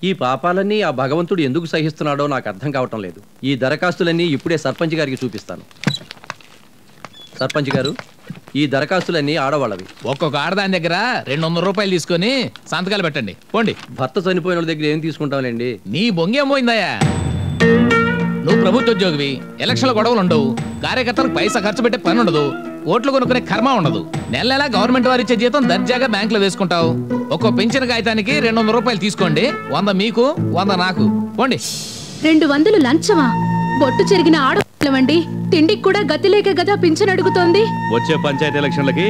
ఈ పాపాలన్నీ ఆ భగవంతుడు ఎందుకు సహిస్తున్నాడో నాకు అర్థం కావటం లేదు. ఈ దరఖాస్తులన్నీ ఇప్పుడే సర్పంచ్ గారికి చూపిస్తాను. సర్పంచ్ గారు, ఈ దరఖాస్తులన్నీ ఆడవాళ్ళవి. ఒక్కొక్క ఆడదాని దగ్గర 200 రూపాయలు తీసుకొని సంతకాలు పెట్టండి, పోండి. భర్త చనిపోయిన వాళ్ళ దగ్గర ఏం తీసుకుంటాంలేండి. నీ బొంగేం పోయిందయ్యా? నువ్వు ప్రభుత్వ ఉద్యోగివి, ఎలక్షన్ల గొడవలు ఉండవు, కార్యకర్తలకు పైసా ఖర్చు పెట్టే పని ఉండదు, ఓట్లు కొనుక్కునే కర్మ ఉండదు. నెల నెలా గవర్నమెంట్ వారు ఇచ్చే జీతం దర్జాగా బ్యాంకులో వేసుకుంటావు. ఒక్కో పెన్షన్ కాగితానికి 200 రూపాయలు తీసుకోండి. 100 మీకు, 100 నాకు, పోండి. 200 లంచమా? బొట్టు చెరిగిన ఆడవాళ్ళమండి. తిండికి కూడా గతి లేక గదా పింఛన్ అడుగుతోంది. వచ్చే పంచాయతీ ఎలక్షన్లకి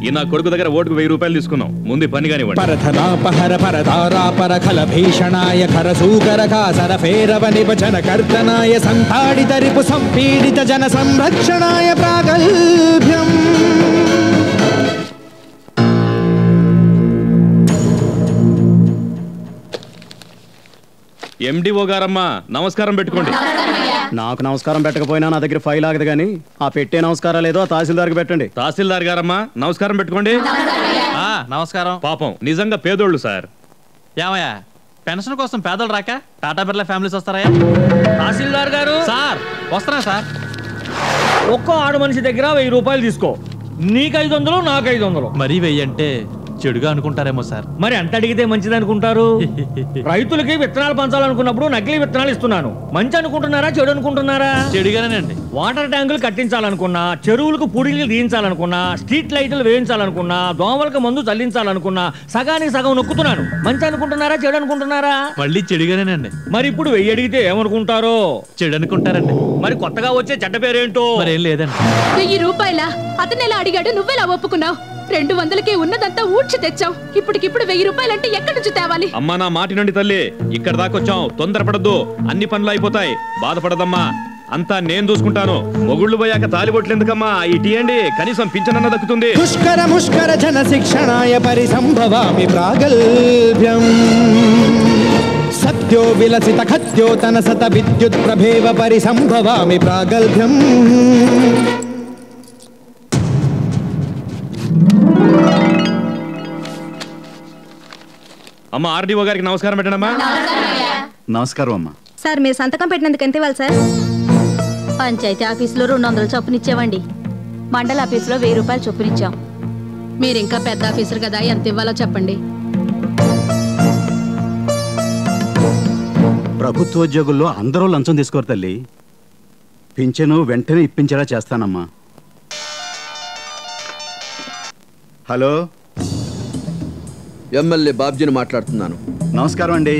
ఈ నా కొడుకు దగ్గర ఓటుకు 1000 రూపాయలు తీసుకున్నాం. ముందు పని కానివ్వండి. పరధరాపహర పరధారాపరఖల భీషణాయ ఖరసూకరకాసర ఫేరవ నిభజన కర్తనాయ సంతాడిత రిపు సంపీడిత జన సంరక్షణాయ ప్రాగల్భ్యం. ఎండిఓ గారమ్మా, నమస్కారం పెట్టుకోండి. నాకు నమస్కారం పెట్టకపోయినా నా దగ్గర ఫైల్ ఆగదు కానీ ఆ పెట్టే నమస్కారం లేదో ఆ తహసీల్దార్కి పెట్టండి. తహసీల్దార్ గారమ్మా, నమస్కారం పెట్టుకోండి. నమస్కారం. పాపం నిజంగా పేదోళ్ళు సార్. ఏమయ్యా, పెన్షన్ కోసం పేదలు రాక టాటా బిర్లా ఫ్యామిలీస్ వస్తారయ్యా? తహసీల్దార్ గారు సార్ వస్తున్నా సార్. ఒక్కో ఆడు మనిషి దగ్గర 1000 రూపాయలు తీసుకో. నీకు 500, నాకు 500. మరీ 1000 అంటే చెడుగా అనుకుంటారేమో సార్. మరి ఎంత అడిగితే మంచిది అనుకుంటారు? రైతులకి విత్తనాలు పంచాలనుకున్నప్పుడు నకిలీ విత్తనాలు ఇస్తున్నాను. మంచి అనుకుంటున్నారా, చెడు అనుకుంటున్నారా? చెడుగానేనండి. వాటర్ ట్యాంకులు కట్టించాలనుకున్నా, చెరువులకు పూడిలు తీయించాలనుకున్నా, స్ట్రీట్ లైట్లు వేయించాలనుకున్నా, దోమలకు మందు చల్లించాలనుకున్నా సగానికి సగం నొక్కుతున్నాను. మంచి అనుకుంటున్నారా, చెడు అనుకుంటున్నారా? మళ్ళీ చెడుగానేనండి. మరి ఇప్పుడు 1000 అడిగితే ఏమనుకుంటారో? చెడు అనుకుంటారండి. మరి కొత్తగా వచ్చే చెడ్డ పేరేంటో? మరేం లేదండి. 1000 రూపాయల అతను ఎలా అడిగాడు, నువ్వెలా ఒప్పుకున్నావు? 200కే ఉన్నదంతా ఊడ్చి తెచ్చావు. ఇప్పటికిప్పుడు 1000 రూపాయలంటే ఎక్కడి నుంచి తేవాలి? అమ్మా, నా మాటి నుండి తల్లి, ఇక్కడ దాకొచ్చాం. తొందరపడద్దు, అన్ని పనులు అయిపోతాయి. బాధపడదమ్మా, అంతా నేను చూసుకుంటాను. మొగుళ్ళు పోయాక తాలిబొట్లు ఎందుకమ్మా? ఇటీయండి, కనీసం పింఛనన్న దక్కుతుంది. పుష్కర ముష్కర జన శిక్షణాయ పరిసంభవామి ప్రాగల్భ్యం. సత్యో విలసిత ఖద్యోతన సత విద్యుత్ ప్రభేవ పరిసంభవామి ప్రాగల్భ్యం. అమ్మ, ఆర్డీఓ గారికి నమస్కారం పెట్టండమ్మా. నమస్కారం అమ్మా. సార్, మీరు సంతకం పెట్టినందుకు ఎంత ఇవ్వాలి సార్? పంచాయతీ ఆఫీసులో 200 చొప్పునిచ్చామండి. మండల ఆఫీసులో 1000 రూపాయలు చొప్పునిచ్చాం. మీరు ఇంకా పెద్ద ఆఫీసర్ కదా, ఎంత ఇవ్వాలో చెప్పండి. ప్రభుత్వోద్యోగుల్లో అందరూ లంచం తీసుకోరు తల్లి. పింఛను వెంటనే ఇప్పించేలా చేస్తానమ్మా. హలో, ఎమ్మెల్యే బాబ్జీని మాట్లాడుతున్నాను. నమస్కారం అండి.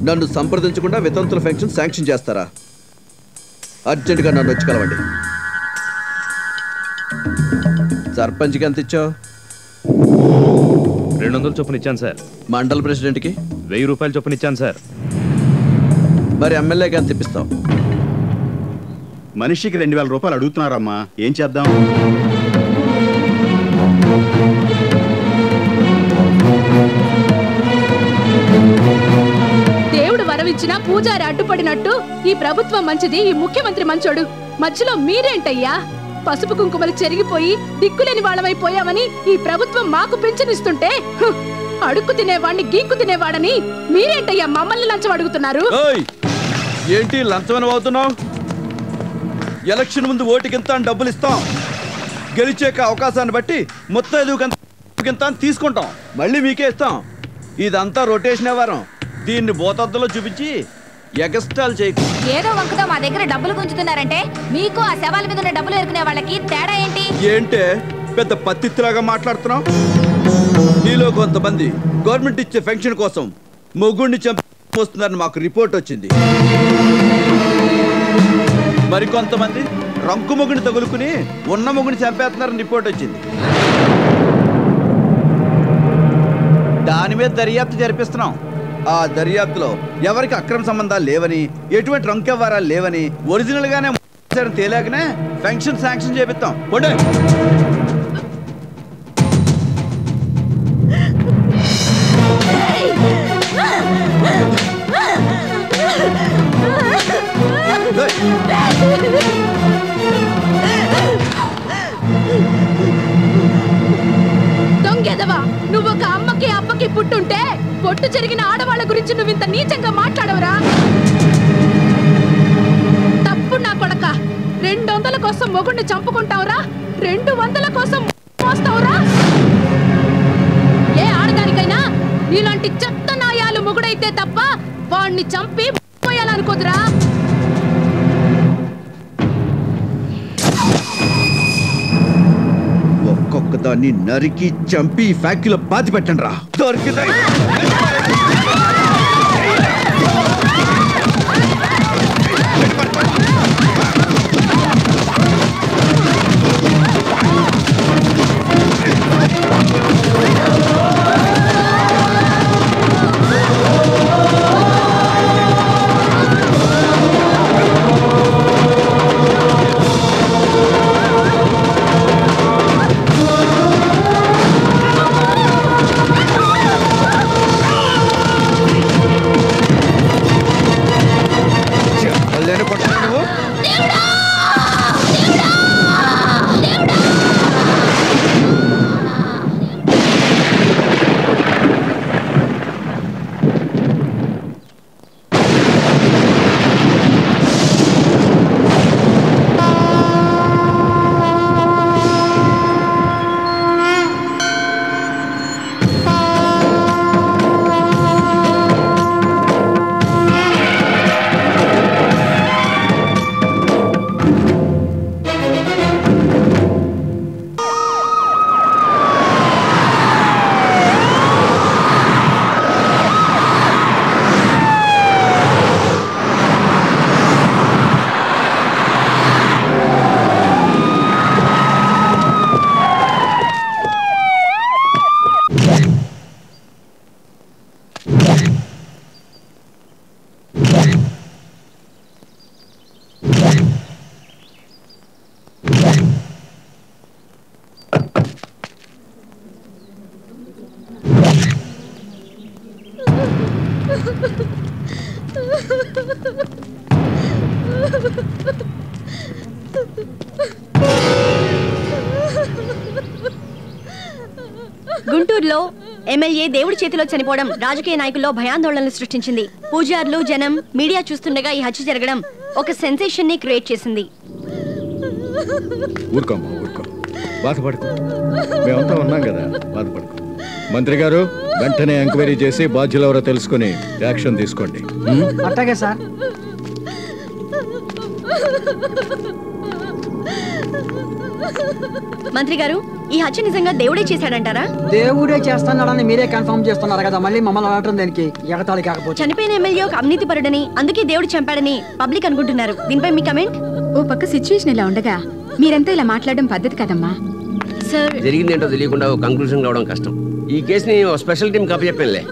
నన్ను సంప్రదించకుండా వితంతుల పెన్షన్ శాంక్షన్ చేస్తారా? అర్జెంటుగా నన్ను వచ్చి కలవండి. సర్పంచ్కి ఎంత ఇచ్చావు? 200 చొప్పున ఇచ్చాను సార్. మండల ప్రెసిడెంట్కి 1000 రూపాయలు చొప్పున ఇచ్చాను సార్. మరి ఎమ్మెల్యేకి ఎంత ఇప్పిస్తావు? మనిషికి 2000 రూపాయలు అడుగుతున్నారమ్మా, ఏం చేద్దాం? దేవుడు వరవిచ్చినా పూజారి అడ్డుపడినట్టు ఈ ప్రభుత్వం మంచిది, ఈ ముఖ్యమంత్రి మంచోడు. మధ్యలో మీరేంటయ్యా? పసుపు కుంకుమలు చెరిగిపోయి దిక్కులేని వాళ్ళమైపోయామని ఈ ప్రభుత్వం మాకు పింఛనిస్తుంటే అడుక్కు తినేవాడిని గీక్కు తినేవాడని మీరేంటయ్యా మమ్మల్ని లంచం అడుగుతున్నారు? ఏంటి లంచమని అవుతున్నావు? ఎలక్షన్ ముందు ఓటుకింత డబ్బులు ఇస్తాం, గెలిచేక అవకాశాన్ని బట్టి మొత్తం తీసుకుంటాం, మళ్ళీ మీకే ఇస్తాం. ఇదంతా రొటేషన్ వ్యవహారం. దీన్ని భూతద్దులో చూపించి ఎగస్టాల్ చేయకు. ఏదో వంకతో మా దగ్గర డబ్బులు గుంజుతున్నారంటే మీకు ఆ శవాల మీద ఉన్న డబ్బులు ఎరుకునే వాళ్ళకి తేడా ఏంటి? ఏంటే పెద్ద పత్తిలాగా మాట్లాడుతున్నావు? నీలో కొంతమంది గవర్నమెంట్ ఇచ్చే పెన్షన్ కోసం మొగుడిని చంపొస్తున్నారని మాకు రిపోర్ట్ వచ్చింది. మరికొంతమంది రంకు మొగుడిని తగులుకుని ఉన్న మొగుడిని చంపేస్తున్నారని రిపోర్ట్ వచ్చింది. దాని మీద దర్యాప్తు జరిపిస్తున్నాం. ఆ దర్యాప్తులో ఎవరికి అక్రమ సంబంధాలు లేవని, ఎటువంటి రంకు వ్యవహారాలు లేవని ఒరిజినల్ గానే తేలాకనే పెన్షన్ శాంక్షన్ చేపిస్తాం. పోండి. దొంగెదవా, నువ్వు ఒక అమ్మకి అప్పకి పుట్టుంటే పొట్టు జరిగిన ఆడవాళ్ళ గురించి నువ్వు ఇంత నీచంగా మాట్లాడవరా? తప్పుడు నా కొడక. 200 కోసం మొగుడిని చంపుకుంటావురా? 200 కోసం మోస్తావురా? ఏ ఆడదానికైనా ఇలాంటి చెత్త నాయాలు మొగుడైతే తప్ప వాణ్ణి చంపి పోయాలనుకోదురా. ఒక్కొక్క దాన్ని నరికి చంపి ఫ్యాక్టరీలో పాతి పెట్టండి రా. దొరికిందా? గుంటూరులో ఎమ్మెల్యే దేవుడి చేతిలో చనిపోవడం రాజకీయ నాయకుల్లో భయాందోళనలు సృష్టించింది. పూజారులు, జనం, మీడియా చూస్తుండగా ఈ హత్య జరగడం ఒక సెన్సేషన్ ని క్రియేట్ చేసింది. ఊరుకోమ్మా, ఊరుకో, బాధపడుకో, మేమంతా ఉన్నాం కదా, బాధపడుకో. మంత్రి గారు వెంటనే ఎంక్వైరీ చేసి బాధ్యులెవరో తెలుసుకుని యాక్షన్ తీసుకోండి. అట్లాగే సార్. మంత్రి గారు, ఈ హత్య నిజంగా దేవుడే చేశాడంటారా? దేవుడే చేస్తున్నాడని మీరే కన్ఫర్మ్ చేస్తున్నారు కదా, మళ్ళీ మమ్మల్ని అనటం దేనికి? ఎగతాళి కాకపోతే. చనిపోయిన ఎమ్మెల్యే ఒక అవినీతి పరుడని, అందుకే దేవుడు చంపాడని పబ్లిక్ అనుకుంటున్నారు. దీనిపై మీ కమెంట్? ఓ పక్క సిచ్యువేషన్ ఇలా ఉండగా మీరంతా ఇలా మాట్లాడడం పద్ధతి కదమ్మా. సార్, జరిగిందేంటో తెలియకుండా కంక్లూజన్ రావడం కష్టం. ఈ కేసుని స్పెషల్ టీం కప్పచెప్పానులే.